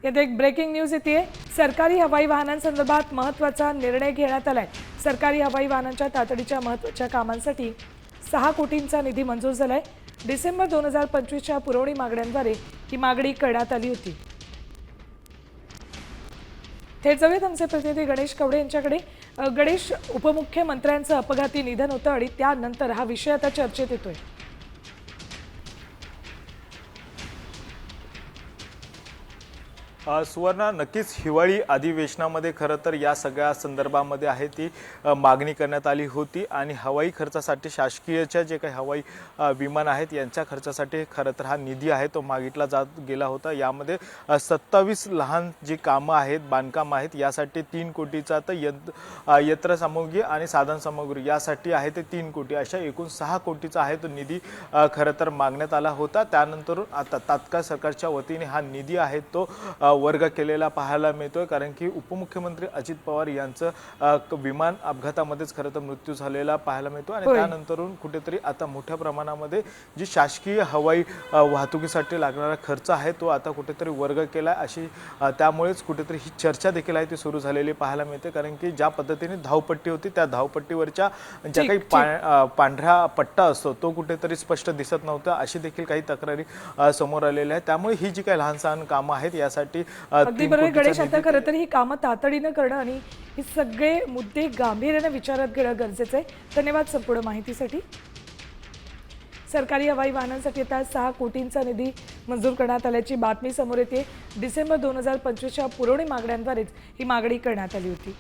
यात एक breaking news येते। सरकारी हवाई वाहनांसंदर्भात महत्त्वाचा निर्णय घेण्यात आलाय। सरकारी हवाई वाहनांच्या तातडीच्या महत्त्वाच्या कामांसाठी 6 कोटींचा निधी मंजूर झालाय। डिसेंबर 2025च्या पुरवणी मागण्यांद्वारे ही मागणी करण्यात आली होती। थेट जाऊयात आमचे प्रतिनिधी गणेश कवडे यांच्याकडे। गणेश, उपमुख्यमंत्र्यांचं अपघाती निधन होतं आणि त्यानंतर हा विषय आता चर्चेत येतोय। सुवर्णा, नक्कीच हिवाळी अधिवेशनामध्ये खरं तर या सगळ्या संदर्भामध्ये आहे ती मागणी करण्यात आली होती आणि हवाई खर्चासाठी शासकीयच्या जे काही हवाई विमान आहेत यांच्या खर्चासाठी खरं तर हा निधी आहे तो मागितला जात गेला होता। यामध्ये 27 लहान जी कामं आहेत, बांधकाम आहेत, यासाठी 3 कोटीचा तर यंत्रसामुग्री आणि साधनसामुग्री यासाठी आहे ते 3 कोटी, अशा एकूण 6 कोटीचा आहे तो निधी खरं तर मागण्यात आला होता। त्यानंतर आता तात्काळ सरकारच्या वतीने हा निधी आहे तो वर्ग केलेला पाहायला मिळतोय, कारण की उपमुख्यमंत्री अजित पवार यांचं विमान अपघातामध्येच खरं तर मृत्यू झालेला पाहायला मिळतो आणि त्यानंतरून कुठेतरी आता मोठ्या प्रमाणामध्ये जी शासकीय हवाई वाहतुकीसाठी लागणारा खर्च आहे तो आता कुठेतरी वर्ग केला, अशी त्यामुळेच कुठेतरी ही चर्चा देखील आहे ती सुरू झालेली पाहायला मिळते। कारण की ज्या पद्धतीने धावपट्टी होती त्या धावपट्टीवरच्या ज्या काही पांढरा पट्टा असतो तो कुठेतरी स्पष्ट दिसत नव्हता, अशी देखील काही तक्रारी समोर आलेल्या आहेत। त्यामुळे ही जी काही लहान सहान कामं आहेत यासाठी अगदी बरोबर गणेश, आता खरं तर ही कामं तातडीनं करणं आणि हे सगळे मुद्दे गांभीर्याने विचारात घेणं गरजेचं आहे। धन्यवाद संपूर्ण माहितीसाठी। सरकारी हवाई वाहनांसाठी आता 6 कोटींचा निधी मंजूर करण्यात आल्याची बातमी समोर येते। डिसेंबर 2025च्या पुरवणी मागण्यांद्वारेच ही मागणी करण्यात आली होती।